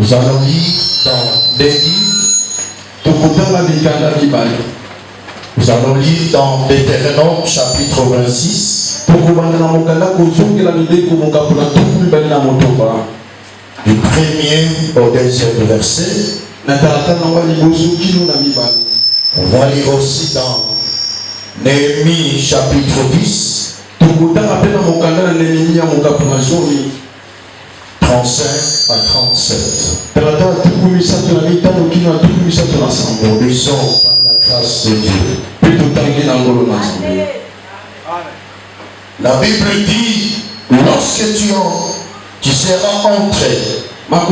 Nous allons lire dans des livres. Nous allons lire dans Deutéronome chapitre 26. Du premier au deuxième verset. On va lire aussi dans Néhémie chapitre 10. 35 à 37. Nous lisons par la grâce de Dieu. La Bible dit, lorsque tu seras entré dans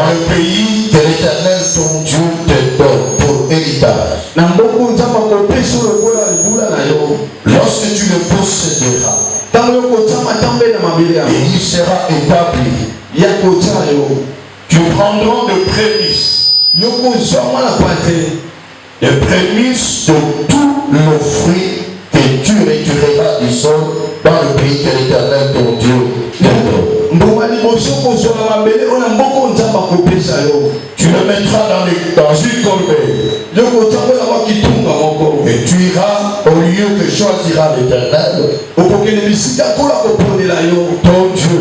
le pays que l'Éternel ton Dieu te donne pour héritage, lorsque tu le posséderas, et il sera établi, tu prendras de prémices de tous les fruits que tu retireras du sol dans le pays que l'Éternel ton Dieu te donne. Tu le mettras dans une corbeille. Et tu iras au lieu que choisira l'Éternel, ton Dieu,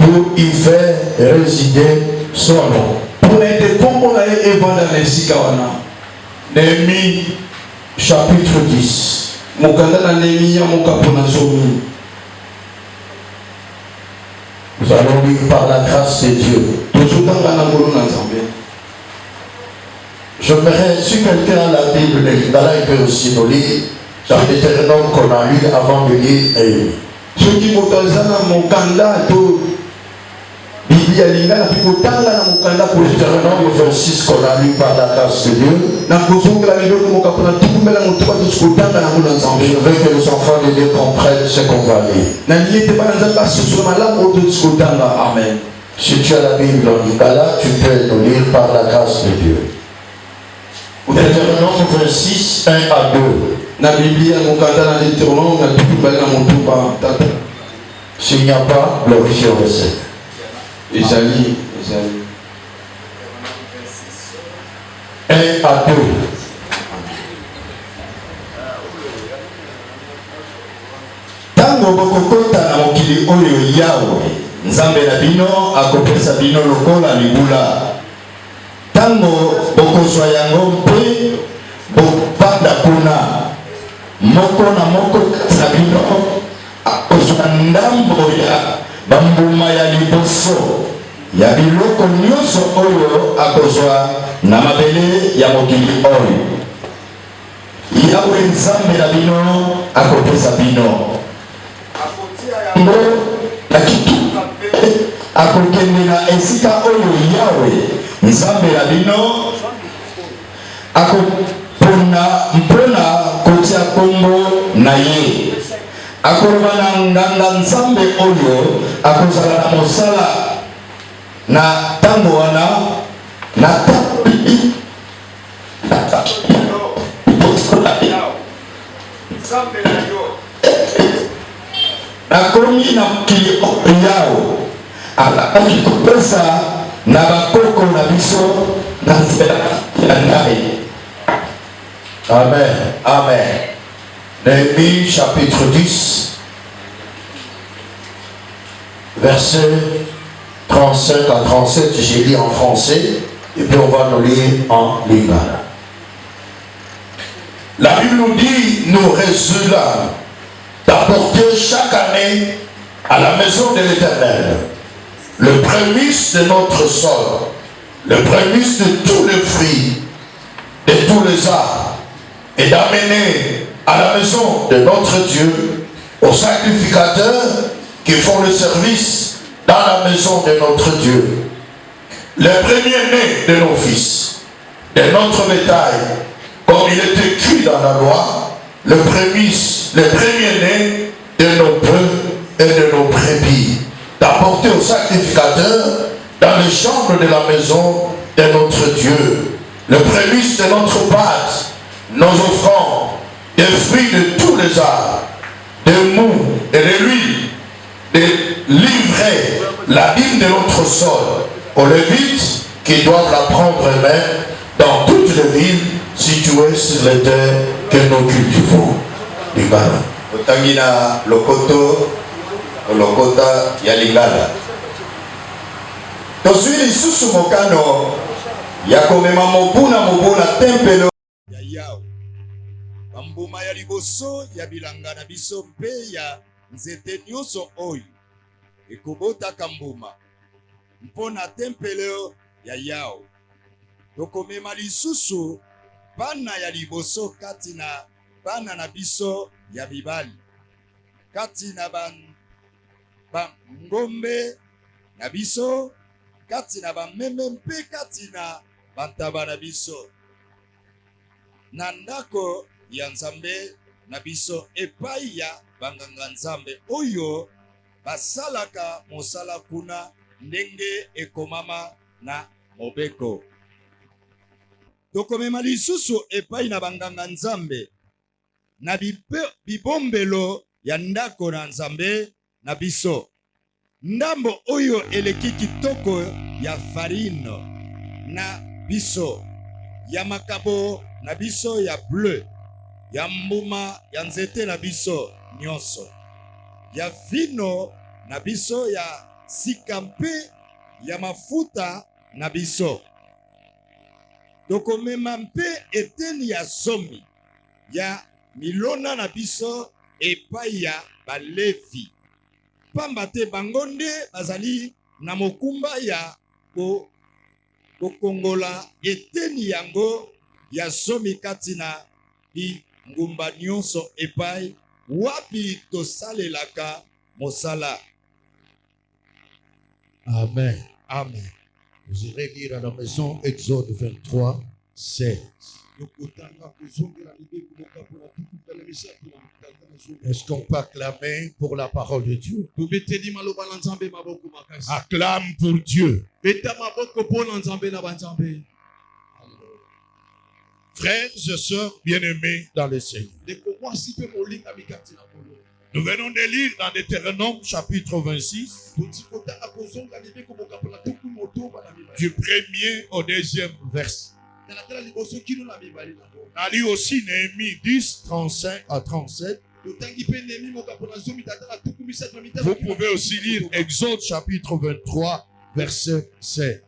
pour y faire résider son nom. Néhémie chapitre 10. Nous allons lire par la grâce de Dieu. J'aimerais, si quelqu'un a la Bible, il peut aussi nous lire dans les Deutéronome qu'on a lu avant de lire Néhémie. Deutéronome 26 qu'on a lu par la grâce de Dieu. Je veux que les enfants de Dieu comprennent ce qu'on va lire. Amen. Si tu as la Bible en Lingala, tu peux nous lire par la grâce de Dieu. Deutéronome 26, 1 à 2. S'il n'y a pas, glorifie le Seigneur. Isaïe. 1 à 2. Tango bokokota na mokili oyo Yawe Nzambe na bino akopesa bino lokola libula. Tango bokozwa yango mpe bopanda kuna moko na moko na bino akozwa ndambo ya bambuma ya liboso ya biloko nyonso oyo akozwa na mabele ya mokili oyo Yawe Nzambe na bino akopesa bino. Ngo na kitu akokende na esika oyo Yawe Nzambe na bino akopona mpona kotia kombo na ye. Akoloba na nganga Nzambe oyo akozala na mosala na tango wana na tapi nakomi na mokili yao alakaki kopesa na bakoko na biso na nzela ya ngai. Amen. Amen. Néhémie chapitre 10, versets 35 à 37, j'ai lu en français, et puis on va nous lire en lingala. La Bible nous dit, nous résolâmes d'apporter chaque année à la maison de l'Éternel le prémice de notre sol, le prémice de tous les fruits, de tous les arbres, et d'amener à la maison de notre Dieu, aux sacrificateurs qui font le service dans la maison de notre Dieu, les premiers-nés de nos fils, de notre bétail, comme il est écrit dans la loi, le prémice, les premiers-nés de nos bœufs et de nos brebis, d'apporter aux sacrificateurs dans les chambres de la maison de notre Dieu, le prémice de notre pâte, nos offrandes, des fruits de tous les arbres, des mous et de l'huile, de livrer l'abîme de notre sol aux Lévites qui doivent la prendre eux-mêmes dans toutes les villes situées sur les terres que nous cultivons. Lingala. Otangina lokoto lokota ya lingala. Tozwi lisusu mokano ya komema mobuna tempelo ya yawe. Bambuma ya liboso ya bilanga na biso mpe ya nzete nyonso oyo ekobotaka mbuma mpona tempelo ya yawe. Tokomema lisusu bana ya liboso kati na bana na biso ya mibali, kati na ngombe na biso, kati na bameme mpe kati na bantaba na biso, na ndako ya nzambe na biso epai ya banganga nzambe oyo basalaka mosala kuna ndenge ekomama na mobeko. Tokomema lisusu epai na banganga nzambe na bibombelo ya ndako na nzambe na biso, ndambo oyo eleki kitoko ya farine na biso, ya makabo na biso ya bleu, ya mbuma ya nzete na biso nyonso, ya vino na biso ya sika mpe ya mafuta na biso. Tokomema mpe eteni ya zomi ya milona na biso epai ya Balevi, pamba te bango nde bazali na mokumba ya kokongola eteni yango ya zomi kati na bingumba nyonso epai wapi tosalelaka mosala. Amen. Amen. Vous irez lire à la maison Exode 23, 16. Est-ce qu'on peut acclamer pour la parole de Dieu? Acclame pour Dieu. Frères et sœurs bien-aimés dans le Seigneur, nous venons de lire dans Deutéronome chapitre 26, du 1er au 2e verset. On a lu aussi Néhémie 10, 35 à 37. Vous pouvez aussi lire Exode chapitre 23, verset 7.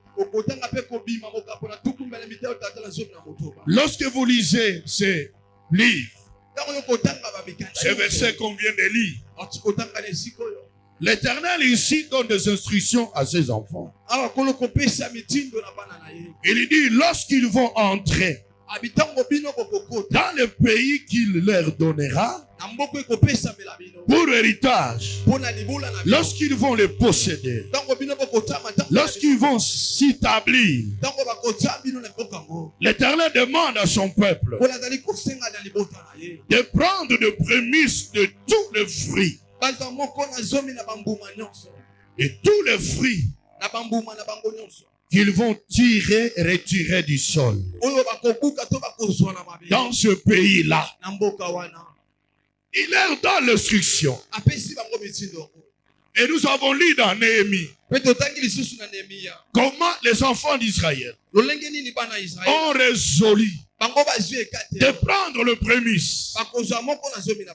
Lorsque vous lisez ces livres, ces versets qu'on vient de lire, l'Éternel ici donne des instructions à ses enfants. Il dit, lorsqu'ils vont entrer dans le pays qu'il leur donnera pour héritage, lorsqu'ils vont le posséder, lorsqu'ils vont s'établir, l'Éternel demande à son peuple de prendre de prémices de tous les fruits, et tous les fruits qu'ils vont retirer du sol dans ce pays-là. Il leur donne l'instruction. Et nous avons lu dans Néhémie comment les enfants d'Israël ont résolu de prendre le prémisse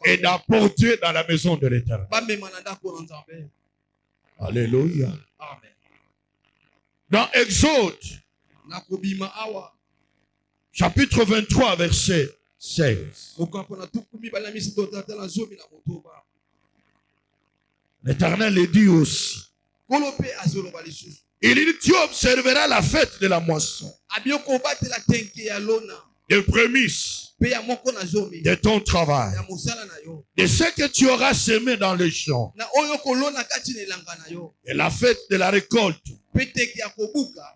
et d'apporter dans la maison de l'Éternel. Alléluia. Amen. Dans Exode, chapitre 23, verset 16. L'Éternel le dit aussi. Il dit, tu observeras la fête de la moisson, des prémices de ton travail, de ce que tu auras semé dans les champs, et la fête de la récolte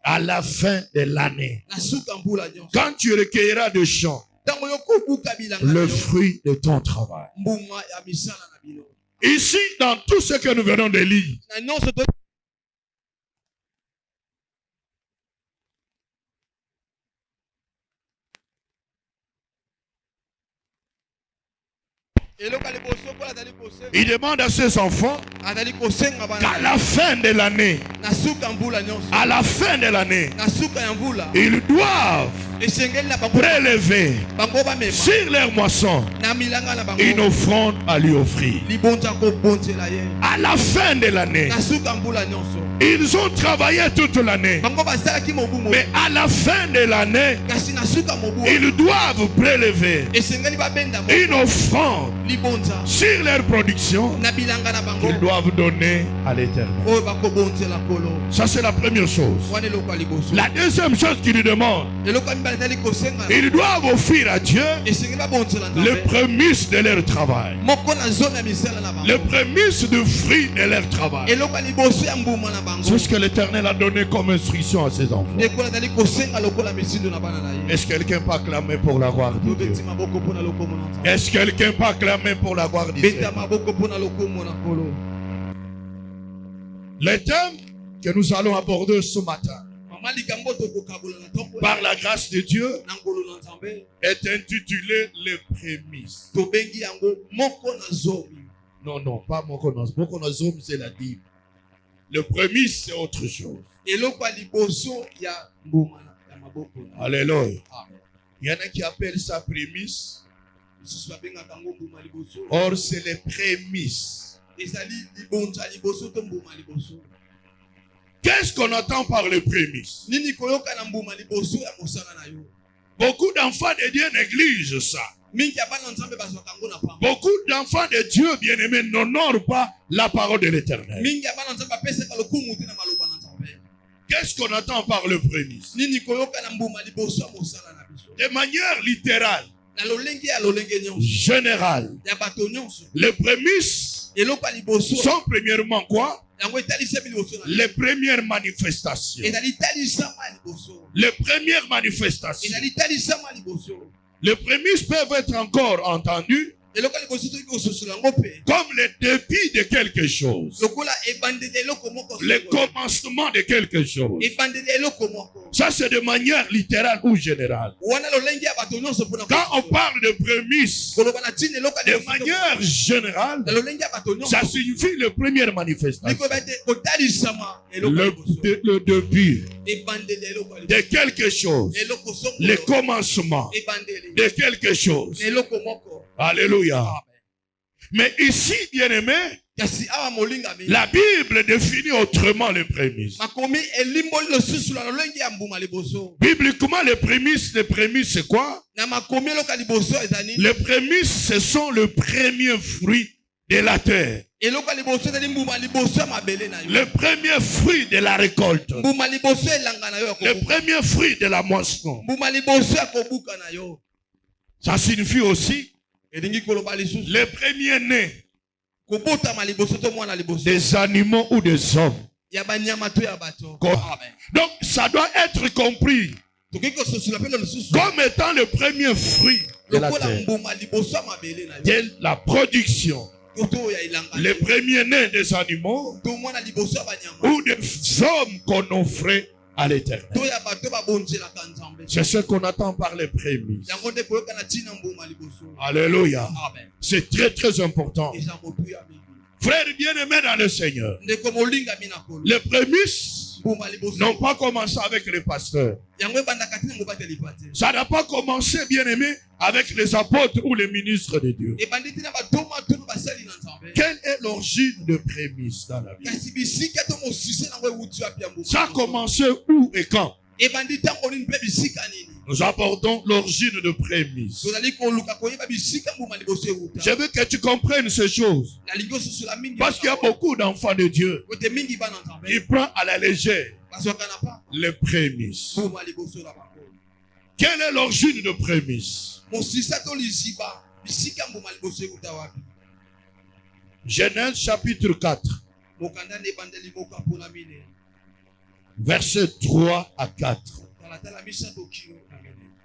à la fin de l'année, quand tu recueilleras de champs le fruit de ton travail. Ici, dans tout ce que nous venons de lire, Il demande à ses enfants qu'à la fin de l'année, ils doivent prélever sur leur moisson une offrande à lui offrir. À la fin de l'année, ils ont travaillé toute l'année, mais à la fin de l'année, ils doivent prélever une offrande sur leur production qu'ils doivent donner à l'Éternel. Ça, c'est la première chose. La deuxième chose qu'il lui demande, ils doivent offrir à Dieu le prémices de leur travail, le prémices du fruit de leur travail. C'est ce que l'Éternel a donné comme instruction à ses enfants. Est-ce que quelqu'un peut acclamer pour la gloire de Dieu? Est-ce que quelqu'un peut acclamer pour la gloire de Dieu? Le thème que nous allons aborder ce matin, par la grâce de Dieu, est intitulé les prémices. Non, pas Mokonazom. Mokonazom, c'est la Bible. Le prémisse, c'est autre chose. Alléluia. Il y en a qui appellent ça prémisse. Or, c'est les prémices. Qu'est-ce qu'on entend par les prémices? Beaucoup d'enfants de Dieu négligent ça. Beaucoup d'enfants de Dieu bien-aimés n'honorent pas la parole de l'Éternel. Qu'est-ce qu'on entend par le prémisse? De manière littérale, générale, les prémices sont premièrement quoi? Les premières manifestations. Les premières manifestations. Les prémices peuvent être encore entendues comme le début de quelque chose, le commencement de quelque chose. Ça, c'est de manière littérale ou générale. Quand on parle de prémices de manière générale, ça signifie la première manifestation, le début de quelque chose, le commencement de quelque chose. Alléluia. Mais ici, bien-aimé, la Bible définit autrement les prémices. Bibliquement, les prémices, c'est quoi? Les prémices, ce sont le premier fruit de la terre. Le premier fruit de la récolte. Le premier fruit de la moisson. Ça signifie aussi les premiers-nés des animaux ou des hommes. Donc, ça doit être compris comme étant le premier fruit de la terre, de la production. Les premiers-nés des animaux ou des hommes qu'on offrait à l'Éternel. C'est ce qu'on attend par les prémices. Alléluia. C'est très très important. Frères bien-aimés dans le Seigneur, les prémices n'ont pas commencé avec les pasteurs. Ça n'a pas commencé, bien-aimés, avec les apôtres ou les ministres de Dieu. Quelle est l'origine de prémices dans la vie? Ça a commencé où et quand? Nous abordons l'origine de prémices. Je veux que tu comprennes ces choses. Parce qu'il y a beaucoup d'enfants de Dieu qui prennent à la légère les prémices. Quelle est l'origine de prémices? Genèse chapitre 4. Versets 3 à 4.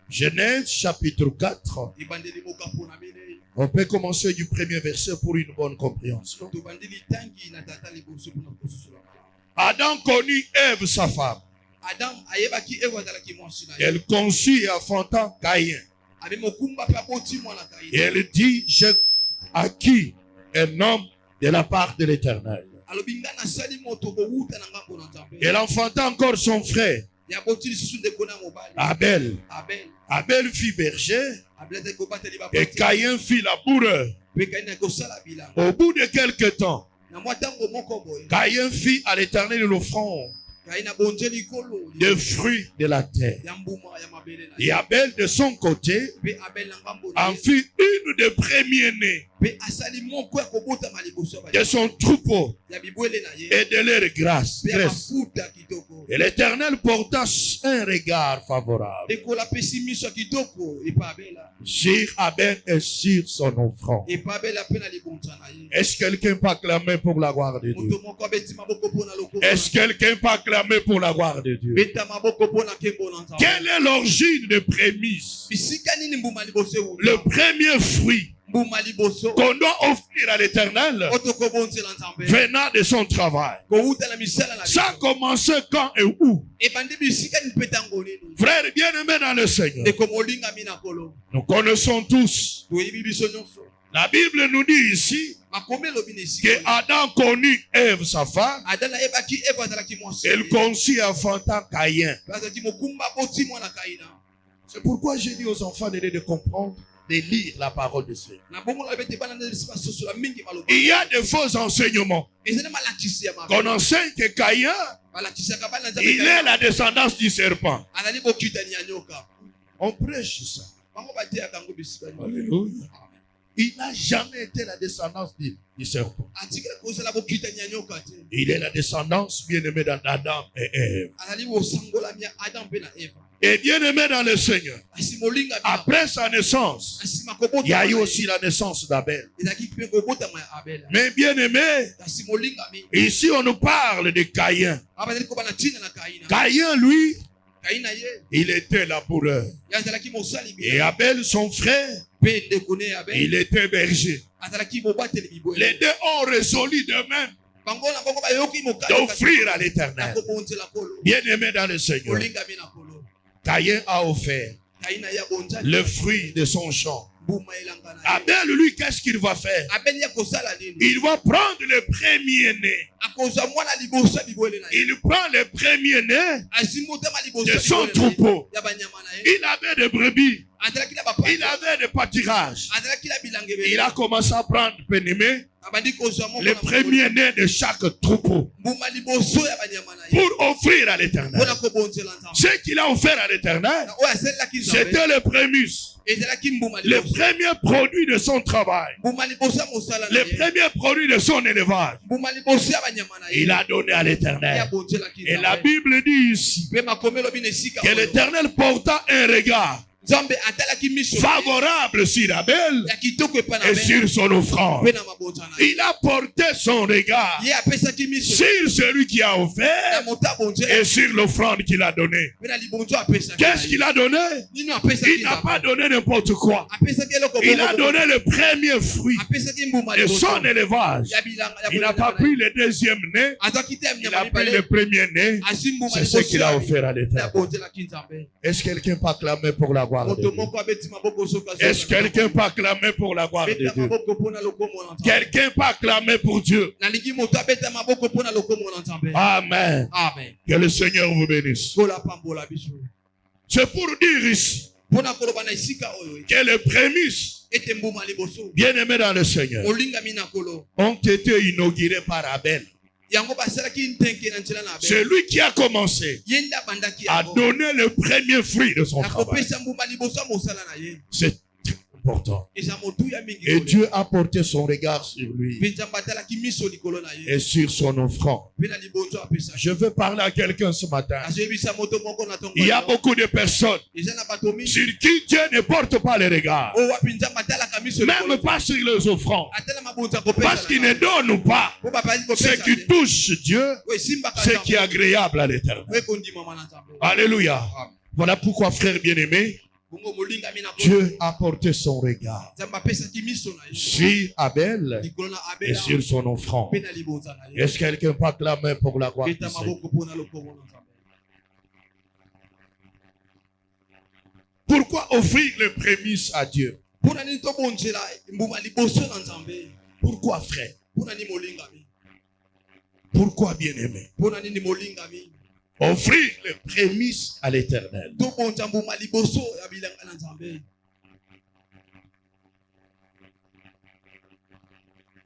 Genèse chapitre 4. On peut commencer du premier verset pour une bonne compréhension. Adam connut Ève, sa femme. Elle conçut et enfanta Caïn. Et elle dit, j'ai acquis un homme de la part de l'Éternel. Il enfanta encore son frère, Abel. Abel fit berger et Caïn fit laboureur. Au bout de quelque temps, Caïn fit à l'Éternel l'offrande des fruits de la terre. Et Abel, de son côté, en fit une des premiers-nés de son troupeau et de leur graisse. Et l'Éternel porta un regard favorable sur Abel et sur son offrande. Est-ce que quelqu'un peut acclamer pour la gloire de Dieu? Est-ce que quelqu'un peut acclamer pour la gloire de Dieu? Quelle est l'origine des prémices? Le premier fruit qu'on doit offrir à l'Éternel venant de son travail. Ça a commencé quand et où? Frères bien-aimés dans le Seigneur, nous connaissons tous. La Bible nous dit ici que Adam connut Ève, sa femme. Elle conçut et enfanta Caïn. C'est pourquoi j'ai dit aux enfants de comprendre, de lire la parole de Dieu. Il y a de faux enseignements qu'on enseigne que Caïn, il est la descendance du serpent. On prêche ça. Alléluia. Il n'a jamais été la descendance du serpent. Il est la descendance bien-aimée d'Adam et Ève. Et bien-aimé dans le Seigneur, après sa naissance, il y a eu aussi la naissance d'Abel. Mais bien-aimé, ici on nous parle de Caïn. Caïn, lui, il était laboureur. Et Abel, son frère, il était berger. Les deux ont résolu de même d'offrir à l'Éternel. Bien-aimé dans le Seigneur, Caïn a offert le fruit de son champ. Abel, lui, qu'est-ce qu'il va faire? Il va prendre le premier-né. Il prend le premier-né de son troupeau. Il avait des brebis. Il avait des pâturages. Il a commencé à prendre le premier-né de chaque troupeau pour offrir à l'Éternel. Ce qu'il a offert à l'Éternel, c'était le prémices. Le premier produit de son travail. Le premier produit de son élevage. Il a donné à l'Éternel. Et la Bible dit ici que l'Éternel porta un regard favorable sur Abel et sur son offrande. Il a porté son regard sur celui qui a offert et sur l'offrande qu'il a donnée. Qu'est-ce qu'il a donné? Il n'a pas donné n'importe quoi. Il a donné le premier fruit de son élevage. Il n'a pas pris le deuxième né. Il a pris le premier né. C'est ce qu'il a offert à l'Éternel. Est-ce que quelqu'un peut acclamer pour la gloire? Est-ce que quelqu'un peut acclamer pour la gloire de Dieu? Quelqu'un peut acclamer pour Dieu? Amen. Que le Seigneur vous bénisse. C'est pour dire ici que les prémices, bien-aimés dans le Seigneur, ont été inaugurés par Abel. C'est lui qui a commencé à donner le premier fruit de son travail. C'est important. Et Dieu a porté son regard sur lui et sur son offrande. Je veux parler à quelqu'un ce matin. Il y a beaucoup de personnes sur qui Dieu ne porte pas le regard, même pas sur les offrandes, parce qu'ils ne donnent pas ce qui touche Dieu, ce qui est agréable à l'Éternel. Alléluia. Voilà pourquoi, frère bien-aimé, Dieu a porté son regard sur Abel et sur son offrande. Est-ce que quelqu'un peut acclamer pour la gloire de Dieu? Pourquoi offrir les prémices à Dieu? Pourquoi, frère? Pourquoi, bien-aimé? Offrir les prémices à l'Éternel.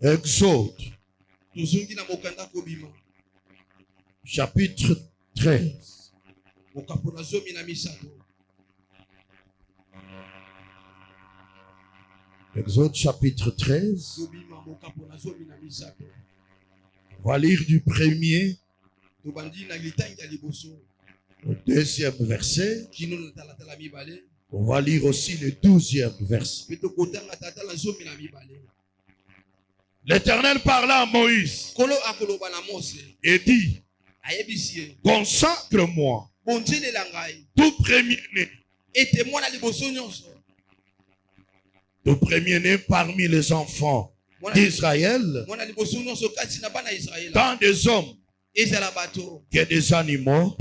Exode, chapitre 13. Exode, chapitre 13. On va lire du premier au deuxième verset. On va lire aussi le 12e verset. L'Éternel parla à Moïse et dit: consacre-moi tout premier-né. Tout premier-né parmi les enfants d'Israël, tant des hommes que des animaux,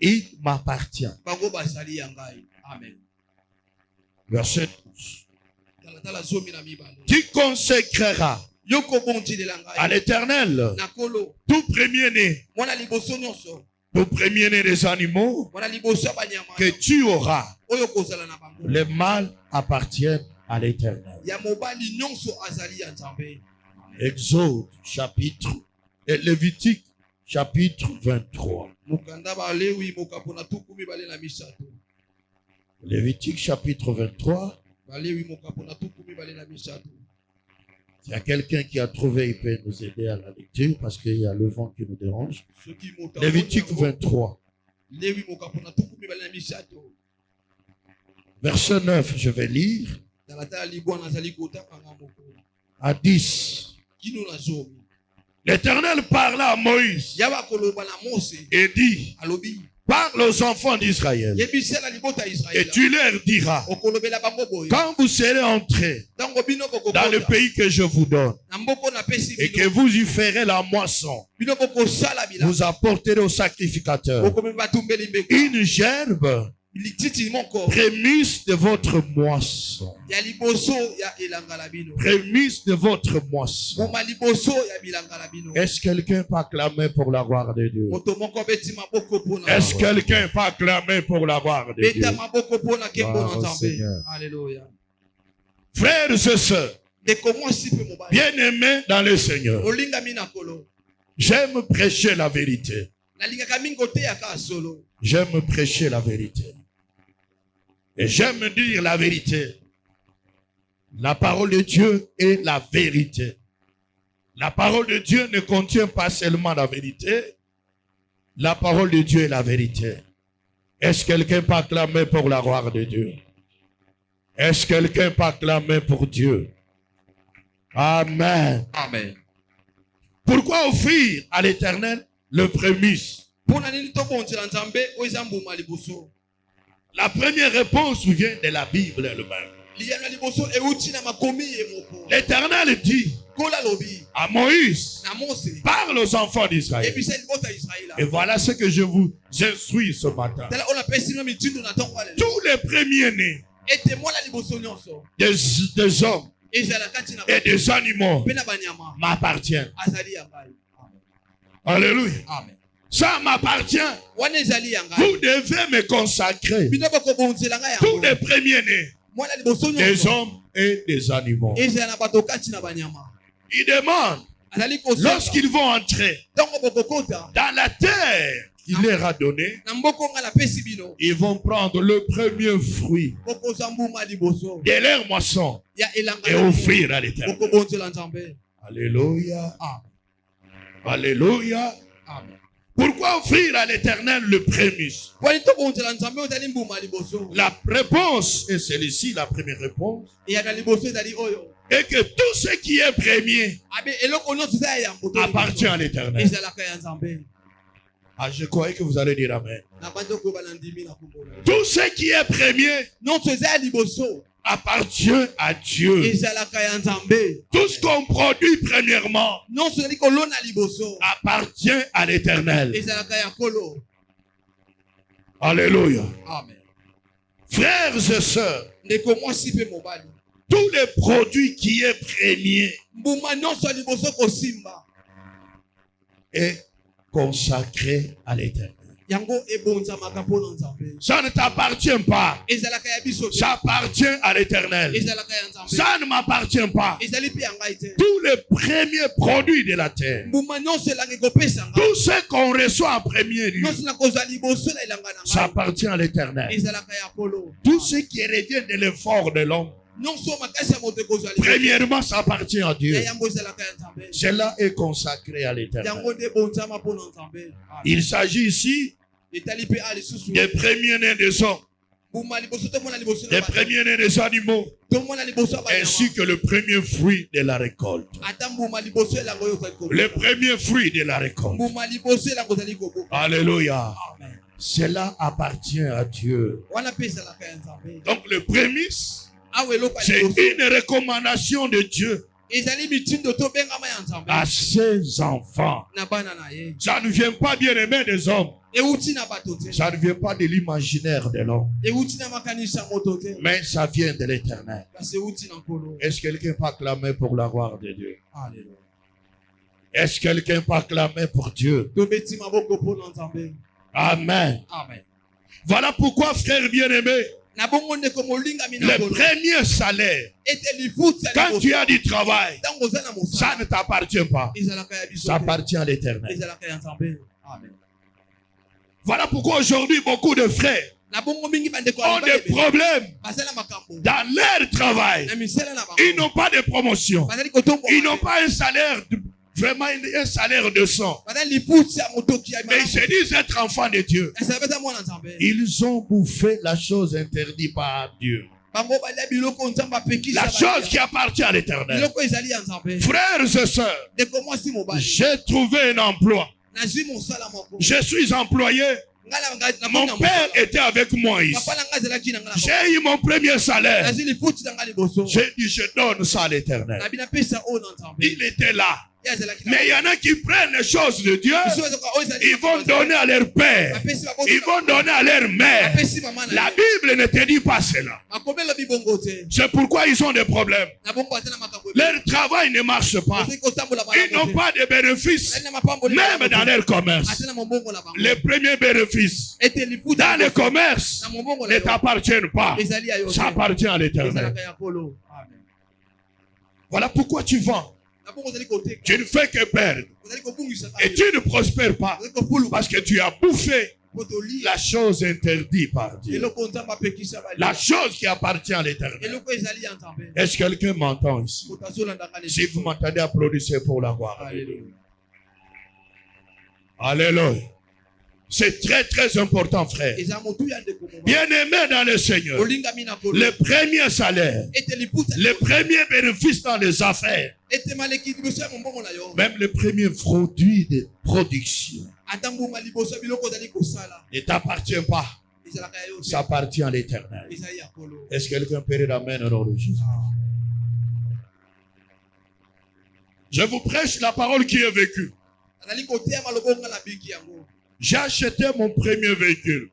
il m'appartient. Verset 12. Tu consacreras à l'Éternel tout premier-né, tout premier-né des animaux que tu auras. Les mâles appartiennent à l'Éternel. Exode chapitre et Lévitique chapitre 23. Lévitique chapitre 23. Il y a quelqu'un qui a trouvé, il peut nous aider à la lecture parce qu'il y a le vent qui nous dérange. Lévitique 23. Verset 9, je vais lire. À 10. L'Éternel parla à Moïse et dit: parle aux enfants d'Israël et tu leur diras, quand vous serez entrés dans le pays que je vous donne et que vous y ferez la moisson, vous apporterez au sacrificateur une gerbe prémisse de votre moisson. Prémisse de votre moisson. Est-ce que quelqu'un peut acclamer pour la gloire de Dieu? Est-ce que quelqu'un peut acclamer pour la gloire de Dieu? Alléluia. Frères et sœurs, bien-aimés dans le Seigneur, j'aime prêcher la vérité. J'aime prêcher la vérité. Et j'aime dire la vérité. La parole de Dieu est la vérité. La parole de Dieu ne contient pas seulement la vérité. La parole de Dieu est la vérité. Est-ce que quelqu'un peut acclamer pour la gloire de Dieu? Est-ce que quelqu'un peut acclamer pour Dieu? Amen. Amen. Pourquoi offrir à l'Éternel le prémice? La première réponse vient de la Bible elle-même. L'Éternel dit à Moïse: parle aux enfants d'Israël. Et voilà ce que je vous instruis ce matin. Tous les premiers-nés des hommes et des animaux m'appartiennent. Alléluia. Amen. Ça m'appartient. Vous devez me consacrer. Tous les premiers-nés des hommes et des animaux. Il demande, lorsqu'ils vont entrer dans la terre qu'il leur a donnée, ils vont prendre le premier fruit de leur moisson et offrir à l'Éternel. Alléluia. Alléluia. Pourquoi offrir à l'Éternel le prémice? La réponse est celle-ci, la première réponse. Et que tout ce qui est premier appartient à l'Éternel. Ah, je croyais que vous allez dire Amen. Tout ce qui est premier appartient à Dieu. Tout ce qu'on produit premièrement appartient à l'Éternel. Alléluia. Amen. Frères et sœurs, Tous les produits qui est premier est consacré à l'Éternel. Ça ne t'appartient pas. Ça appartient à l'Éternel. Ça ne m'appartient pas. Tous les premiers produits de la terre, tout ce qu'on reçoit en premier lieu, ça appartient à l'Éternel. Tout ce qui revient de l'effort de l'homme, premièrement, ça appartient à Dieu. Cela est consacré à l'Éternel. Il s'agit ici des premiers-nés des hommes, des premiers-nés des animaux, ainsi que le premier fruit de la récolte. Le premier fruit de la récolte. Alléluia. Cela appartient à Dieu. Donc le prémisse, c'est une recommandation de Dieu à ses enfants. Ça ne vient pas, bien aimé, des hommes. Ça ne vient pas de l'imaginaire de l'homme, mais ça vient de l'Éternel. Est-ce que quelqu'un peut acclamer pour la gloire de Dieu? Est-ce que quelqu'un peut acclamer pour Dieu? Amen. Voilà pourquoi, frère bien-aimé, le premier salaire, quand tu as du travail, ça ne t'appartient pas. Ça appartient à l'Éternel. Voilà pourquoi aujourd'hui beaucoup de frères ont des problèmes dans leur travail. Ils n'ont pas de promotion. Ils n'ont pas un salaire, vraiment un salaire de sang. Mais ils se disent être enfants de Dieu. Ils ont bouffé la chose interdite par Dieu. La chose qui appartient à l'Éternel. Frères et sœurs, j'ai trouvé un emploi. Je suis employé. Mon père était avec moi ici. J'ai eu mon premier salaire. J'ai dit, je donne ça à l'Éternel. Il était là. Mais il y en a qui prennent les choses de Dieu. Ils vont donner à leur père. Ils vont donner à leur mère. La Bible ne te dit pas cela. C'est pourquoi ils ont des problèmes. Leur travail ne marche pas. Ils n'ont pas de bénéfices. Même dans leur commerce. Les premiers bénéfices dans le commerce ne t'appartiennent pas. Ça appartient à l'Éternel. Voilà pourquoi tu vends. Tu ne fais que perdre. Et tu ne prospères pas. Parce que tu as bouffé la chose interdite par Dieu. La chose qui appartient à l'Éternel. Est-ce que quelqu'un m'entend ici? Si vous m'entendez, applaudissez pour la gloire. Alléluia. C'est très très important, frère. Bien-aimé dans le Seigneur, le premier salaire, le premier bénéfice dans les affaires, même le premier produit de production, ne t'appartient pas. Ça appartient à l'Éternel. Est-ce que quelqu'un peut dire amen au nom de Jésus? Je vous prêche la parole qui est vécue. J'ai acheté mon premier véhicule.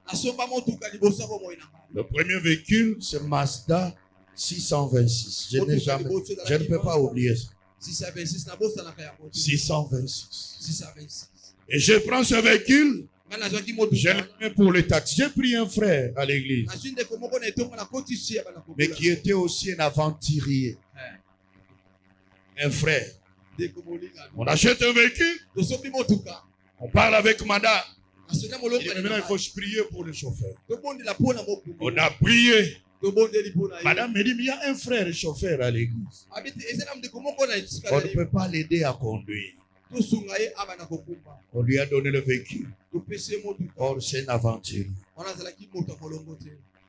Le premier véhicule, c'est Mazda 626. Je ne peux pas oublier ça. 626. Et je prends ce véhicule, je le mets pour les taxes. J'ai pris un frère à l'église, mais qui était aussi un aventurier. Un frère. On achète un véhicule, on parle avec madame. Maintenant, il faut prier pour le chauffeur. On a prié. Madame me dit, mais il y a un frère chauffeur à l'église. On ne peut pas l'aider à conduire. On lui a donné le véhicule. Or, c'est un aventurier.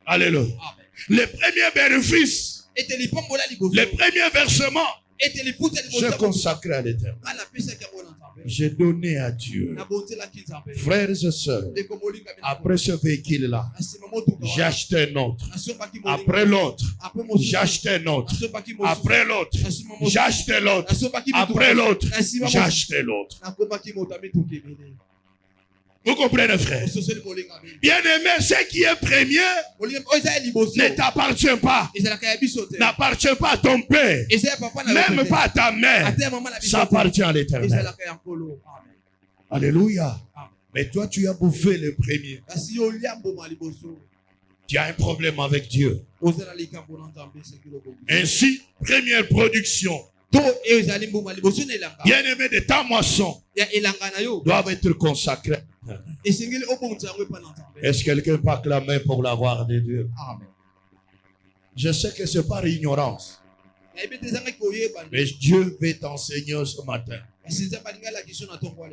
Alléluia. Le premier bénéfice, le premier versement, j'ai consacré à l'Éternel. J'ai donné à Dieu. Frères et sœurs, après ce véhicule-là, j'ai acheté un autre. Après l'autre, j'ai acheté un autre. Après l'autre, j'ai acheté l'autre. Après l'autre, j'ai acheté l'autre. Vous comprenez, frère? Bien-aimé, ce qui est premier ne t'appartient pas. N'appartient pas à ton père. Même pas à ta mère. Ça appartient à l'Éternel. Alléluia. Mais toi, tu as bouffé le premier. Tu as un problème avec Dieu. Ainsi, première production. Bien-aimé de ta moisson doivent être consacrés. Est-ce que quelqu'un peut acclamer pour la gloire de Dieu? Je sais que c'est par ignorance. Mais Dieu veut t'enseigner ce matin.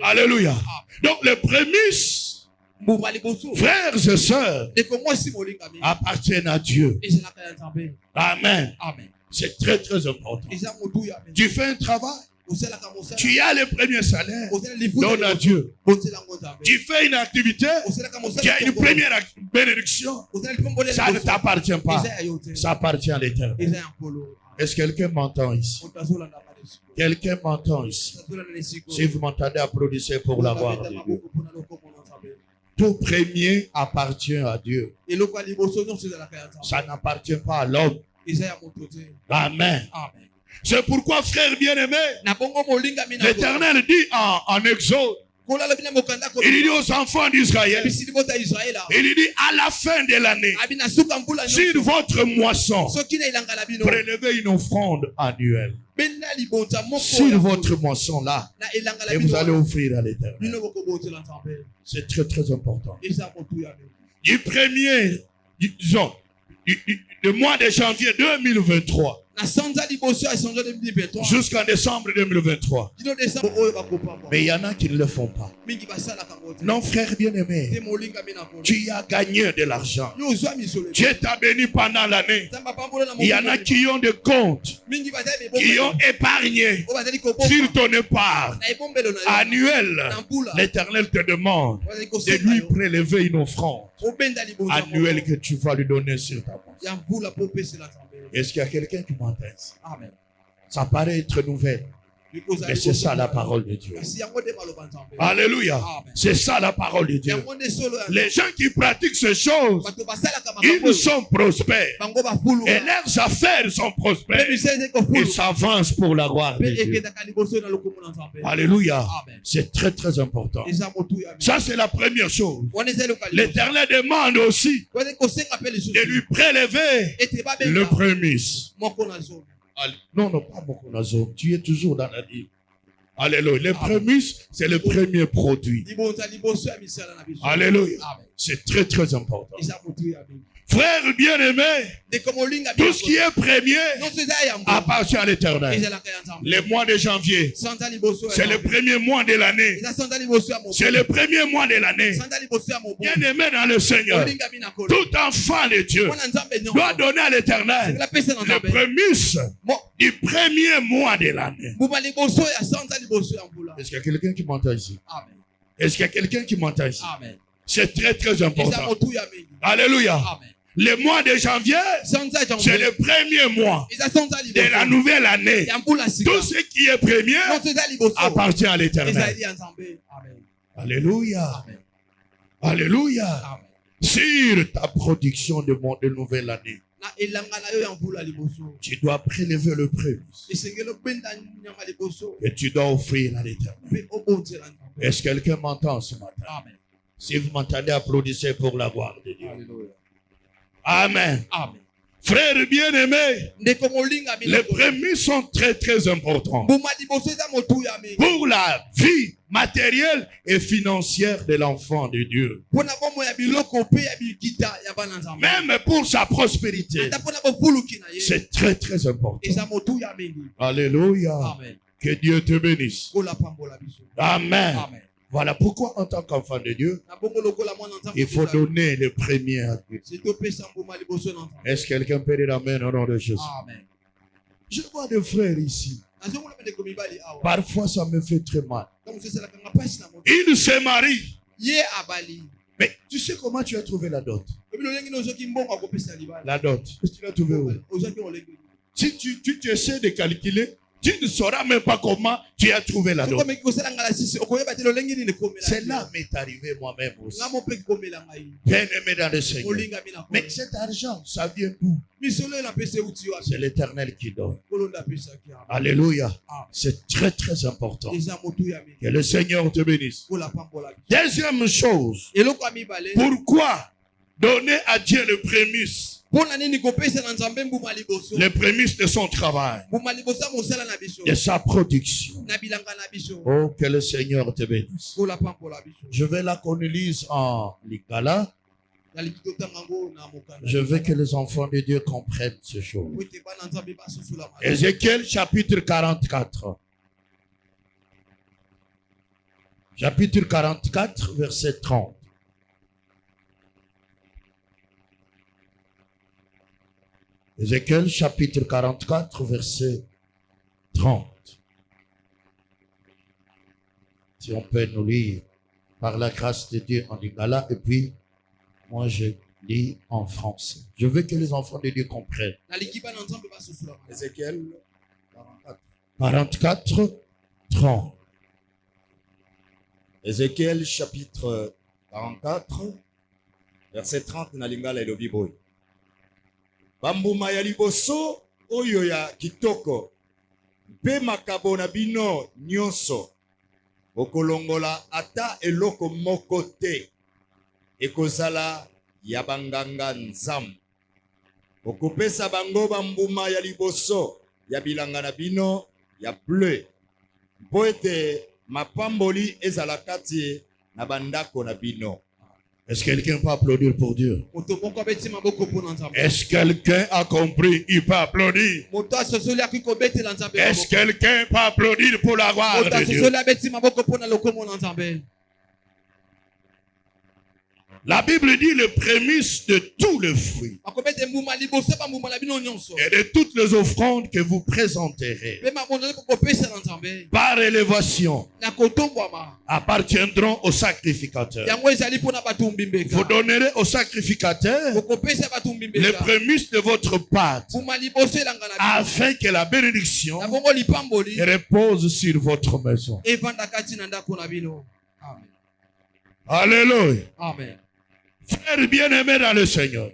Alléluia. Donc les prémices, frères et sœurs, appartiennent à Dieu. Amen. C'est très très important. Tu fais un travail, tu as le premier salaire, donne à Dieu. Tu fais une activité, tu as une première bénédiction, ça ne t'appartient pas, ça appartient à l'Éternel. Est-ce que quelqu'un m'entend ici? Quelqu'un m'entend ici? Si vous m'entendez, applaudissez pour la gloire de Dieu. Tout premier appartient à Dieu. Ça n'appartient pas à l'homme. Amen. C'est pourquoi, frère bien-aimé, l'Éternel dit en Exode, il dit aux enfants d'Israël, il dit à la fin de l'année, sur votre moisson, prélevez une offrande annuelle. Sur votre moisson là, et vous allez offrir à l'Éternel. C'est très très important. Du premier, disons, le mois de janvier 2023 jusqu'en décembre 2023. Mais il y en a qui ne le font pas. Non, frère bien-aimé, tu as gagné de l'argent. Dieu t'a béni pendant l'année. Il y en a qui ont des comptes, qui ont épargné sur ton épargne annuelle. L'Éternel te demande de lui prélever une offrande annuelle que tu vas lui donner sur ta maison. Est-ce qu'il y a quelqu'un qui m'entend? Amen. Ça paraît être nouvelle. Mais c'est ça la parole de Dieu. Alléluia. C'est ça la parole de Dieu. Les gens qui pratiquent ces choses, ils sont prospères. Et leurs affaires sont prospères. Ils s'avancent pour la gloire de Dieu. Alléluia. C'est très très important. Ça c'est la première chose. L'Éternel demande aussi de lui prélever le prémisse. Non, non, pas Mokonazo. Tu es toujours dans la Bible. Alléluia. Les prémices, c'est le premier produit. Alléluia. C'est très, très important. Frère bien-aimé, tout ce qui est premier appartient à l'Éternel. Le mois de janvier, c'est le premier mois de l'année. C'est le premier mois de l'année. Bien-aimé dans le Seigneur, tout enfant de Dieu doit donner à l'Éternel les prémices du premier mois de l'année. Est-ce qu'il y a quelqu'un qui m'entend ici? Est-ce qu'il y a quelqu'un qui m'entend ici? C'est très très important. Alléluia. Le mois de janvier, c'est le premier mois de la nouvelle année. Tout ce qui est premier appartient à l'Éternel. Alléluia. Alléluia. Sur ta production de nouvelle année, tu dois prélever le prémice et tu dois offrir à l'Éternel. Est-ce que quelqu'un m'entend ce matin? Si vous m'entendez, applaudissez pour la gloire de Dieu. Amen. Frères bien-aimés, les prémices sont très très importants pour la vie matérielle et financière de l'enfant de Dieu. Même pour sa prospérité. C'est très très important. Alléluia. Que Dieu te bénisse. Amen. Voilà pourquoi en tant qu'enfant de Dieu, il faut donner le premier à Dieu. Est-ce que quelqu'un peut dire amen au nom de Jésus? Je vois des frères ici. Parfois ça me fait très mal. Il se marie. Mais tu sais comment tu as trouvé la dot? La dot. Est-ce que tu l'as trouvé où? Si tu essaies de calculer, Tu ne sauras même pas comment tu as trouvé la donne. Cela m'est arrivé moi-même aussi. Bien aimé dans le Seigneur. Mais cet argent, ça vient d'où? C'est l'Éternel qui donne. Alléluia. C'est très très important. Que le Seigneur te bénisse. Deuxième chose. Pourquoi donner à Dieu le prémice? Les prémices de son travail, de sa production. Oh, que le Seigneur te bénisse. Je vais là qu'on lise en Lingala. Je veux que les enfants de Dieu comprennent ces choses. Ézéchiel chapitre 44. Chapitre 44, verset 30. Ézéchiel chapitre 44, verset 30. Si on peut nous lire par la grâce de Dieu en lingala, et puis moi je lis en français. Je veux que les enfants de Dieu comprennent. Ézéchiel 44, 30. Ézéchiel chapitre 44, verset 30 na lingala elobi boy. Bambuma ya liboso oyo ya kitoko mpe makabo na bino nyonso okolongola ata eloko moko te ekozala ya banganga nzambe. Okopesa bango bambuma ya liboso ya bilanga na bino ya bleu mpo ete mapamboli ezala kati na bandako na bino. Est-ce que quelqu'un peut applaudir pour Dieu? Est-ce que quelqu'un a compris? Il peut applaudir. Est-ce que quelqu'un peut applaudir pour la gloire de Dieu? La Bible dit le prémice de tous les fruits et de toutes les offrandes que vous présenterez par élévation appartiendront au sacrificateur. Vous donnerez au sacrificateur le prémice de votre pâte afin que la bénédiction repose sur votre maison. Alléluia. Amen. Frère bien-aimé dans le Seigneur,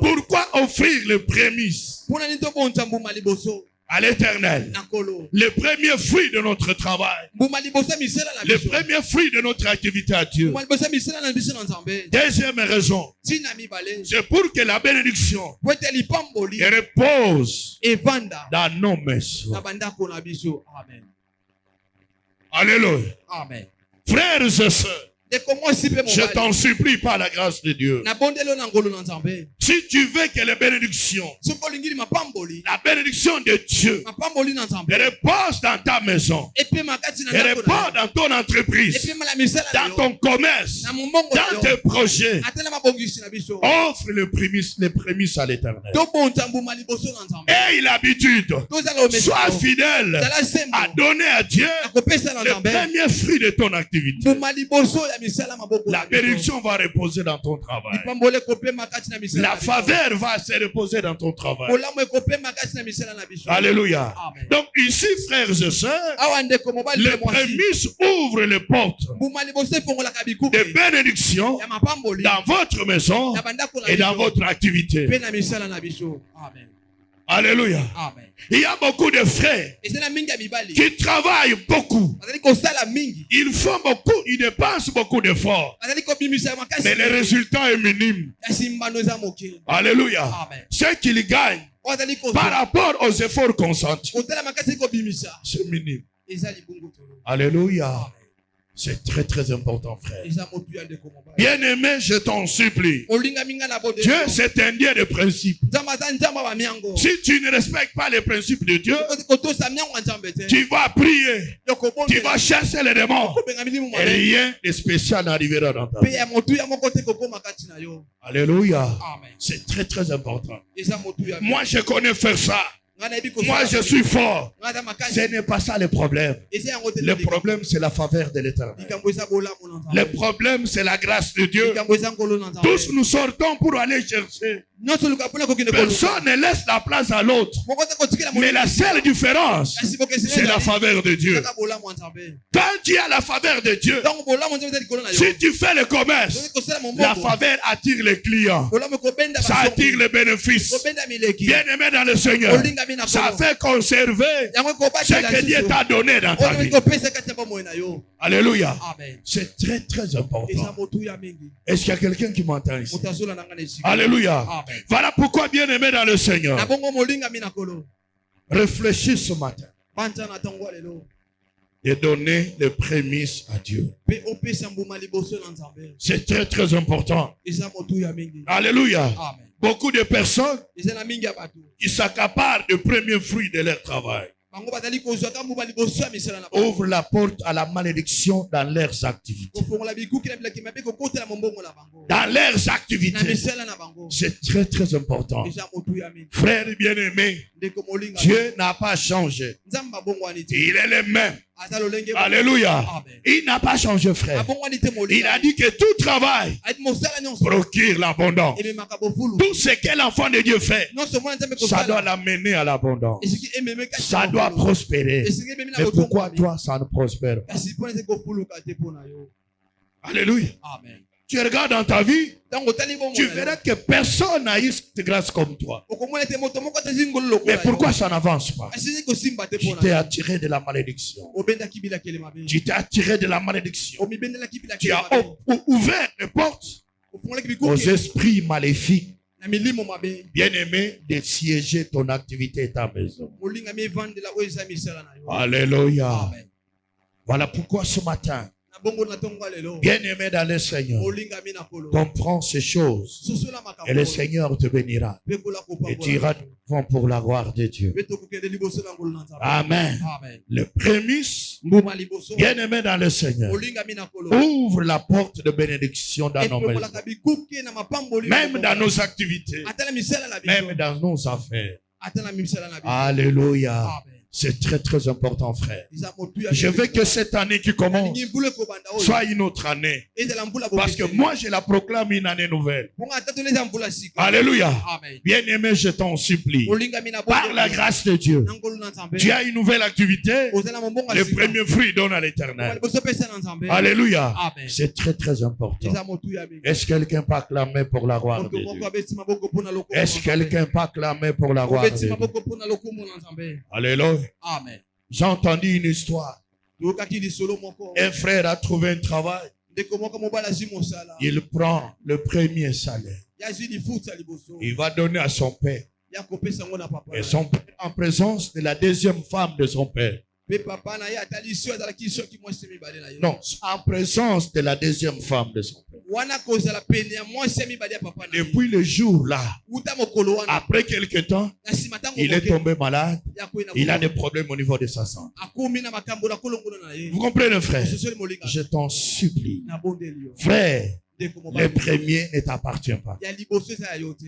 pourquoi offrir le prémice à l'Éternel, le premier fruit de notre travail, le premier fruit de notre activité à Dieu? Deuxième raison, c'est pour que la bénédiction repose dans nos maisons. Alléluia. Amen. Frères et sœurs, je t'en supplie par la grâce de Dieu. Si tu veux que les bénédictions, la bénédiction de Dieu repose dans ta maison, repose dans ton entreprise, dans ton commerce, dans tes projets, offre le prémices à l'Éternel. Aie l'habitude, sois fidèle à donner à Dieu le premier fruit de ton activité. La bénédiction va reposer dans ton travail. La faveur va se reposer dans ton travail. Alléluia. Amen. Donc ici, frères et sœurs, le prémices ouvre les portes de bénédiction dans votre maison et dans votre activité. Amen. Alléluia. Amen. Il y a beaucoup de frères qui travaillent beaucoup. Ils font beaucoup, ils dépensent beaucoup d'efforts. Mais le résultat est minime. Alléluia. Amen. Ce qu'ils gagnent par rapport aux efforts consentis, c'est minime. Alléluia. C'est très très important, frère. Bien-aimé, je t'en supplie. Dieu, c'est un Dieu de principes. Si tu ne respectes pas les principes de Dieu, tu vas prier, tu vas chasser les démons, et rien de spécial n'arrivera dans ta vie. Alléluia. Amen. C'est très très important. Moi, je connais faire ça. Moi, je suis fort. Ce n'est pas ça le problème. Le problème, c'est la faveur de l'Éternel. Le problème, c'est la grâce de Dieu. Tous nous sortons pour aller chercher. Personne ne laisse la place à l'autre. Mais la seule différence, c'est la faveur de Dieu. Quand tu as la faveur de Dieu, si tu fais le commerce, la faveur attire les clients. Ça attire les bénéfices. Bien-aimé dans le Seigneur, ça fait conserver ce que Dieu t'a donné dans ta vie. Alléluia. C'est très très important. Est-ce qu'il y a quelqu'un qui m'entend ici? Alléluia. Voilà pourquoi, bien-aimé dans le Seigneur, réfléchis ce matin et donner les prémices à Dieu. C'est très très important. Alléluia. Beaucoup de personnes qui s'accaparent des premiers fruits de leur travail ouvrent la porte à la malédiction dans leurs activités. Dans leurs activités. C'est très très important. Frères bien-aimés, Dieu n'a pas changé. Il est le même. Alléluia. Il n'a pas changé, frère. Il a dit que tout travail procure l'abondance. Tout ce que l'enfant de Dieu fait, ça doit l'amener à l'abondance. Ça doit prospérer. Mais pourquoi toi, ça ne prospère pas? Alléluia. Amen. Tu regardes dans ta vie, tu verras que personne n'a eu cette grâce comme toi. Mais pourquoi ça n'avance pas? Tu t'es attiré de la malédiction. Tu t'es attiré de la malédiction. Tu as ouvert les portes aux esprits maléfiques, bien-aimé, de siéger ton activité et ta maison. Alléluia. Voilà pourquoi ce matin, bien-aimé dans le Seigneur, comprends ces choses et le Seigneur te bénira et tu iras devant pour la gloire de Dieu. Amen. Le prémisse, bien-aimé dans le Seigneur, ouvre la porte de bénédiction dans nos maisons, même dans nos activités, même dans nos affaires. Alléluia. C'est très très important, frère. Je veux que cette année qui commence soit une autre année. Parce que moi, je la proclame une année nouvelle. Alléluia. Bien-aimé, je t'en supplie. Par la grâce de Dieu, tu as une nouvelle activité. Le premier fruit donne à l'Éternel. Alléluia. C'est très très important. Est-ce que quelqu'un peut acclamer pour la gloire de Dieu? Est-ce que quelqu'un peut acclamer pour la gloire de Dieu? Alléluia. Amen. J'ai entendu une histoire. Un frère a trouvé un travail. Il prend le premier salaire. Il va donner à son père. Et son père en présence de la deuxième femme de son père. Non, en présence de la deuxième femme de son père. Depuis le jour là, après quelque temps, il est tombé malade. Il a des problèmes au niveau de sa santé. Vous comprenez, frère? Je t'en supplie, frère. Le premier ne t'appartient pas.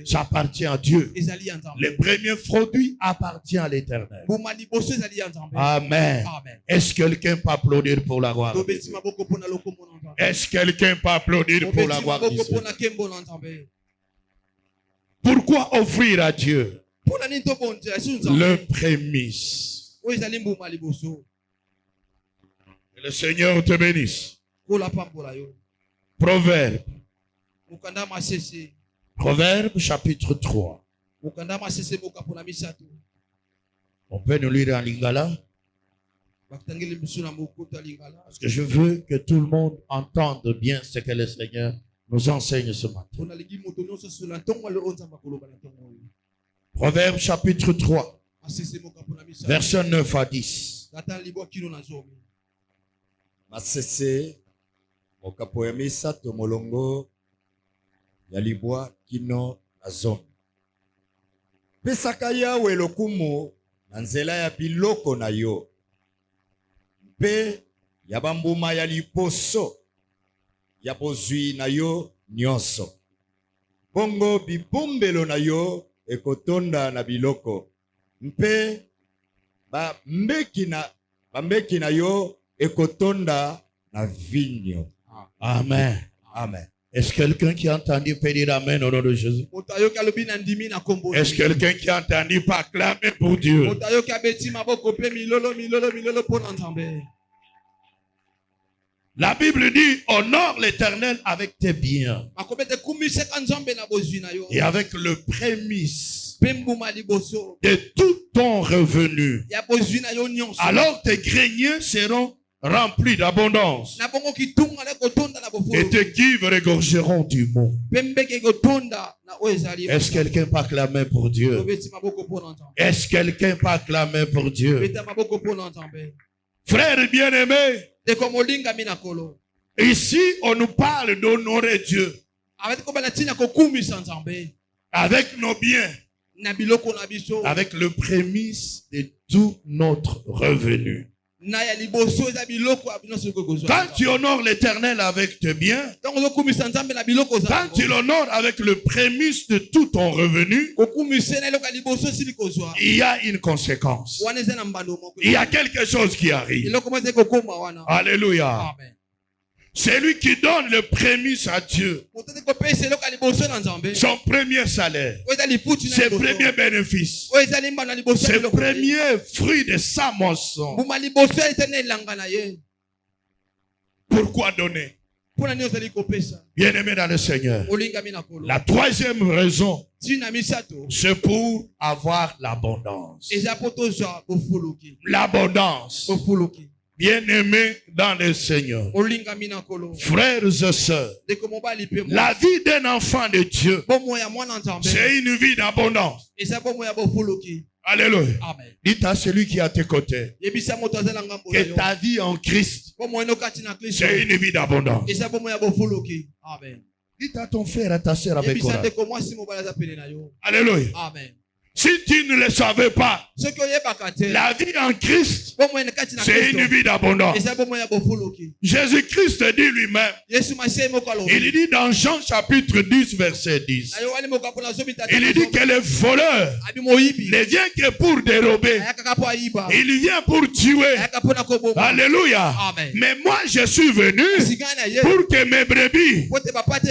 Ça appartient à Dieu. Le premier produit appartient à l'Éternel. Amen. Est-ce que quelqu'un peut applaudir pour la gloire de Dieu? Est-ce que quelqu'un peut applaudir pour la gloire de Dieu? Pourquoi offrir à Dieu le prémisse? Que le Seigneur te bénisse. Proverbe. Proverbe chapitre 3. On peut nous lire en lingala. Parce que je veux que tout le monde entende bien ce que le Seigneur nous enseigne ce matin. Proverbe chapitre 3. Verset 9 à 10. Masese okapo ya misato molongo ya libwa kino na zone. Pesaka Yawe lokumu na nzela ya biloko na yo. Mpe ya bambuma ya liposo ya bozwi na yo nyonso. Bongo bibumbelo na yo ekotonda na biloko. mpe bambeki na yo ekotonda na vigno. Amen. Amen. Est-ce quelqu'un qui a entendu peut dire Amen au nom de Jésus? Est-ce quelqu'un qui a entendu pas clamer pour Dieu? La Bible dit, honore l'Éternel avec tes biens et avec le prémice de tout ton revenu. Alors tes greniers seront remplis d'abondance et tes cuves regorgeront du mont. Est-ce quelqu'un peut acclamer pour Dieu? Est-ce quelqu'un peut acclamer pour Dieu? Frères bien-aimés, ici on nous parle d'honorer Dieu avec nos biens, avec le prémice de tout notre revenu. Quand tu honores l'Éternel avec tes biens, quand tu l'honores avec le prémice de tout ton revenu, il y a une conséquence. Il y a quelque chose qui arrive. Alléluia. Amen. C'est lui qui donne le prémice à Dieu. Son premier salaire, ses premiers bénéfices, ses premiers fruits de sa moisson. Pourquoi donner? Bien-aimé dans le Seigneur. La troisième raison, c'est pour avoir l'abondance. L'abondance. Bien-aimés dans le Seigneur, frères et sœurs, la vie d'un enfant de Dieu, c'est une vie d'abondance. Alléluia. Dites à celui qui est à tes côtés que ta vie en Christ, c'est une vie d'abondance. Dites à ton frère, à ta sœur avec courage. Alléluia. Amen. Si tu ne le savais pas, la vie en Christ, c'est une vie d'abondance. Jésus-Christ dit lui-même, il dit dans Jean chapitre 10, verset 10, il dit que le voleur ne vient que pour dérober, il vient pour tuer. Alléluia. Amen. Mais moi je suis venu pour que mes brebis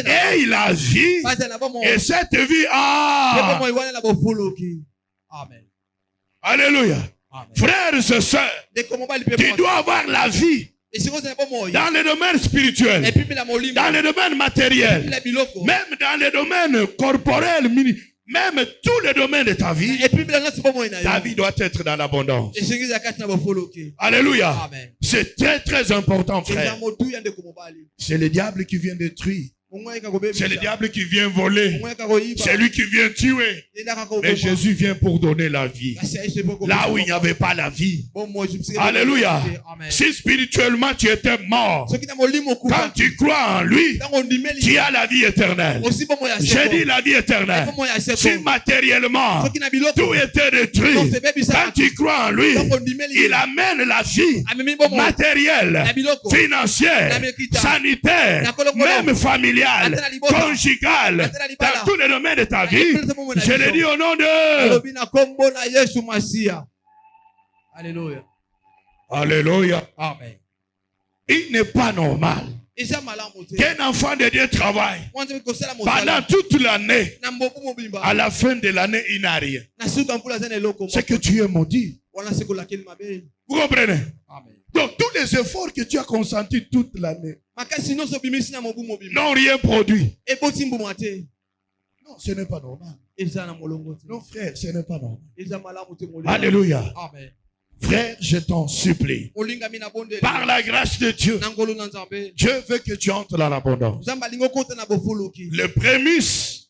aient la vie et cette vie Amen. Alléluia. Amen. Frères et sœurs, tu dois avoir la vie dans le domaine spirituel, dans le domaine matériel, même dans le domaine corporel, même tous les domaines de ta vie. Ta vie doit être dans l'abondance. Alléluia. Amen. C'est très très important, frère. C'est le diable qui vient détruire. C'est le diable qui vient voler. C'est lui qui vient tuer. Mais Jésus vient pour donner la vie. Là où il n'y avait pas la vie. Alléluia. Si spirituellement tu étais mort, quand tu crois en lui, tu as la vie éternelle. J'ai dit la vie éternelle. Si matériellement tout était détruit, quand tu crois en lui, il amène la vie matérielle, financière, sanitaire, même familiale, conjugale, dans tous les domaines de ta vie. Je le dis au nom de... Alléluia. Alléluia. Amen. Il n'est pas normal qu'un enfant de Dieu travaille pendant toute l'année. À la fin de l'année, il n'a rien. C'est que tu es maudit. Vous comprenez? Amen. Donc tous les efforts que tu as consentis toute l'année n'ont rien produit. Non, ce n'est pas normal. Non, frère, ce n'est pas normal. Alléluia. Amen. Frère, je t'en supplie. Par la grâce de Dieu, Dieu veut que tu entres dans l'abondance. Le prémice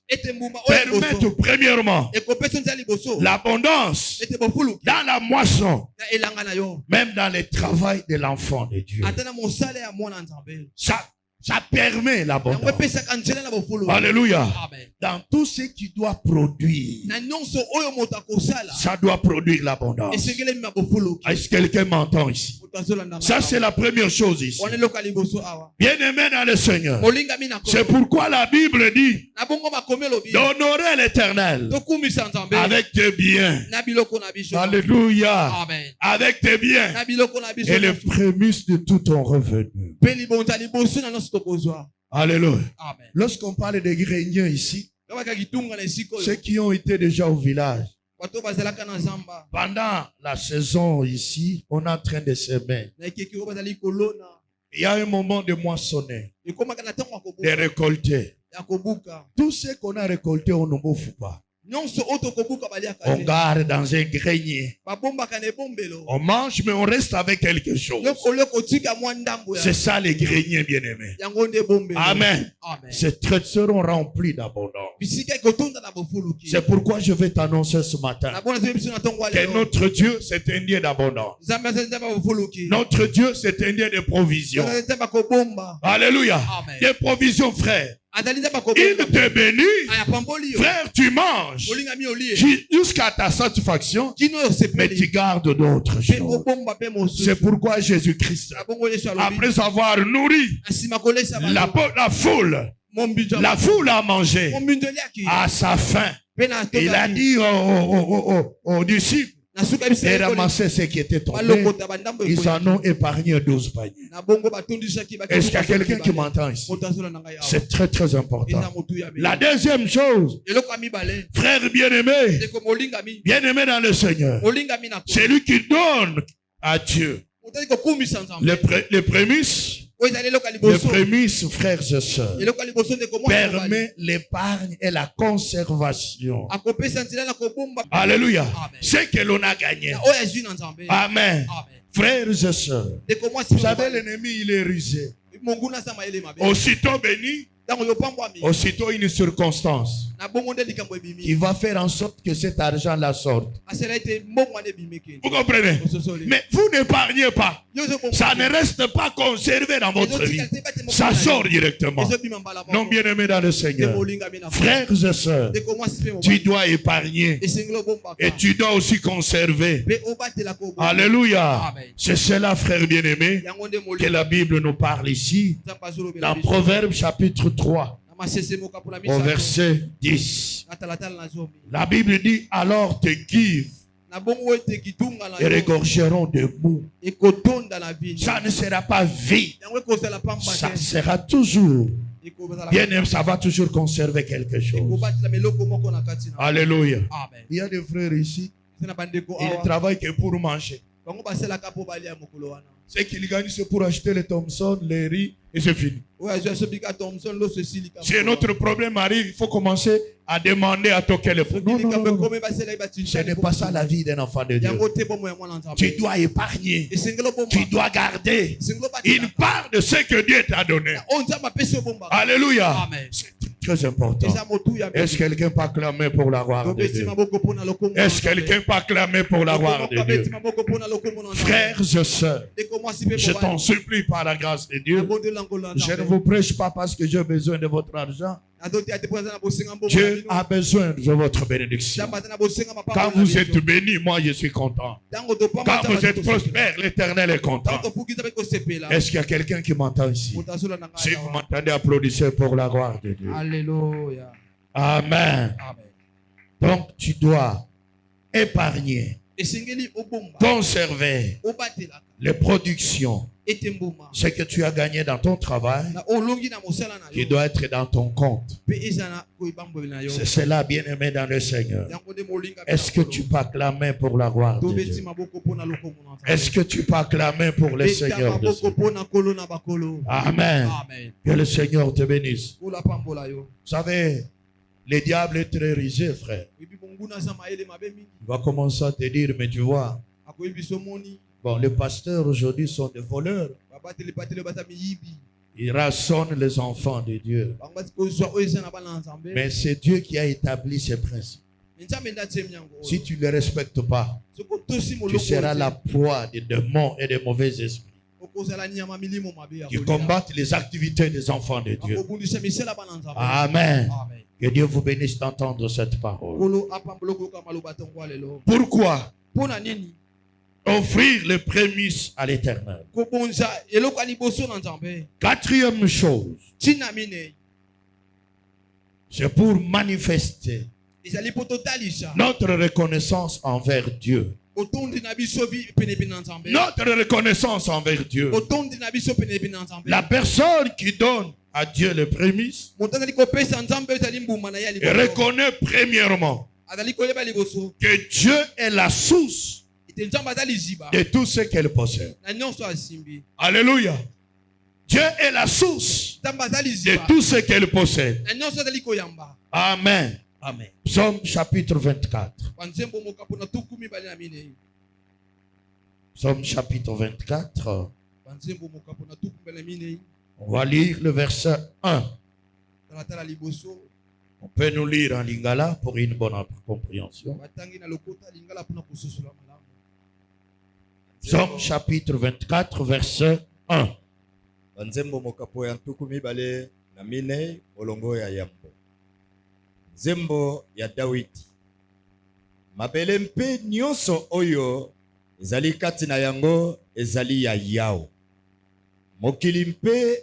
permettent premièrement l'abondance dans la moisson, même dans le travail de l'enfant de Dieu. Ça permet l'abondance. Alléluia. Amen. Dans tout ce qui doit produire, Na nyonso oyo moto akosala. ça doit produire l'abondance. Esengeli mabofoloki. Est-ce que quelqu'un m'entend ici? Ça, c'est la première chose ici. Waneloka liboso awa. Bien-aimé dans le Seigneur. Molinga mina ko. C'est pourquoi la Bible dit Na bongo makomelo bi. d'honorer l'Éternel Tokumisa Nzambe. avec tes biens. Na biloko na biso. Alléluia. Amen. Avec tes biens. Na biloko na biso. Et les prémices de tout ton revenu. Pe libonza liboso na noso tokozwa. Alléluia. Amen. Lorsqu'on parle des greniers ici, Kama kitunga na esiko. ceux qui ont été déjà au village, Bato bazalaka na zamba. pendant la saison ici, on est en train de semer. Na ekeki ko bazali kolona. Il y a un moment de moissonner, Ekoma kana tango de akobuka. récolter. Ya kobuka. Tout ce qu'on a récolté, on ne bouffe pas. Nyonso oto kobuka baliaka. On garde dans un grenier. Babomba kana ebombelo. On mange, mais on reste avec quelque chose. Loko tika mwa ndambo ya. C'est ça les greniers, bien-aimés. Yango nde bombelo. Amen. Amen. Ces traites seront remplies d'abondance. Bisika kotonda na bofuluki. C'est pourquoi je vais t'annoncer ce matin Na bona zebiso na tongo que leo. notre Dieu, c'est un Dieu d'abondance. Zamba zamba bofuluki. Notre Dieu, c'est un Dieu de provision. Zamba ko bomba. Alléluia. Amen. Des provisions, frère. Adali zamba ko Il bomba. te bénit. Aya pamboli yo. Frère, tu manges Molinga mi olie. jusqu'à ta satisfaction, Kino se mais tu peli. gardes d'autres Pe choses. obomba pe mosu. C'est pourquoi Jésus-Christ, Abongo yesu alobi. après avoir nourri Asima kolesa ba. la foule, Mombijo. la foule a mangé Mombijo liaki. à sa faim. Pe na tonga. Il a dit aux disciples Nasuka de bisa. ramasser ce qui était tombé. Balokota bandambo. Ils en ont épargné 12 paniers. Na bongo batundisha ki ba. Est-ce qu'il y a quelqu'un qui m'entend ici? Motazola na ngai awa. C'est très très important. Eza motu ya. La deuxième chose, Eloko ami bale. frère bien-aimé, Ndeko molinga mi. bien-aimé dans le Seigneur, Molinga mi na ko. c'est lui qui donne à Dieu Otali ko kumisa Nzambe. les prémices. Oyezali eloko Les liboso. prémices, frères et sœurs, Eloko liboso ndeko mwa. permet l'épargne et la conservation. Akopesa nzela na kobomba. Alléluia. Amen. Ce que l'on a gagné. Na oya zwi na Nzambe. Amen. Amen. Frères et sœurs, Ndeko mwa vous savez, l'ennemi, il est rusé. Monguna sama ele mabe. Aussitôt béni, Tango yo pambwa mi. aussitôt une circonstance Na bongo nde likambo qui ebimi. va faire en sorte que cet argent-là sorte. Asela ete mbongo ane bimeke. Vous comprenez? Ososole. Mais vous n'épargnez pas. Yozo bongo. Ça ne reste pas conservé dans votre vie. Ça sort directement. Non, bien-aimé dans le Seigneur. Frères et sœurs, tu dois épargner et tu dois aussi conserver. Alléluia. C'est cela, frère bien-aimé, que la Bible nous parle ici, dans Proverbes chapitre 3, au verset 10. La Bible dit, alors tes cuves regorgeront de mou. Ça ne sera pas vide. Ça sera toujours. Bien-aimé, ça va toujours conserver quelque chose. Alléluia. Il y a des frères ici, ils travaillent que pour manger. Ce qu'ils gagnent, c'est pour acheter les Thompson, les riz, et c'est fini. Si notre problème arrive, il faut commencer à demander à toquer le fond. Non, non, non, non. Ce n'est pas ça la vie d'un enfant de Dieu. Tu dois épargner. Tu dois garder une part de ce que Dieu t'a donné. Alléluia. C'est très important. Est-ce que quelqu'un peut acclamer pour la gloire de Dieu? Est-ce que quelqu'un peut acclamer pour la gloire de Dieu? Frères et sœurs, je t'en supplie par la grâce de Dieu. Je ne vous prêche pas parce que j'ai besoin de votre argent. Dieu a besoin de votre bénédiction. Quand vous êtes béni, moi je suis content. Quand vous êtes prospère, l'Éternel est content. Est-ce qu'il y a quelqu'un qui m'entend ici? Si vous m'entendez, applaudissez pour la gloire de Dieu. Alléluia. Amen. Donc tu dois épargner, conserver les productions, ce que tu as gagné dans ton travail, qui doit être dans ton compte. C'est cela, bien-aimé dans le Seigneur. Est-ce que tu peux acclamer pour la gloire de Dieu? Est-ce que tu peux acclamer pour le Seigneur de Dieu? Amen. Que le Seigneur te bénisse. Vous savez, le diable est très rusé, frère. Il va commencer à te dire, mais tu vois, bon, les pasteurs aujourd'hui sont des voleurs. Ils rasonnent les enfants de Dieu. Mais c'est Dieu qui a établi ces principes. Si tu ne les respectes pas, tu seras la proie des démons et des mauvais esprits. qui combattent les activités des enfants de Dieu. Amen. Que Dieu vous bénisse d'entendre cette parole. Pourquoi offrir les prémices à l'Éternel? Quatrième chose, c'est pour manifester notre reconnaissance envers Dieu. Notre reconnaissance envers Dieu. La personne qui donne à Dieu les prémices reconnaît premièrement que Dieu est la source de tout ce qu'elle possède. Alléluia. Dieu est la source de tout ce qu'elle possède. Amen. Amen. Psaume chapitre 24. Psaume chapitre 24. On va lire le verset 1. On peut nous lire en lingala pour une bonne compréhension. Psaume chapitre 24, verset 1. Banzembo mokapo ya ntukumi bale na mine olongo ya yambo. Zembo ya Dawidi. Mabele mpe nyonso oyo ezali kati na yango ezali ya Yao. Mokili mpe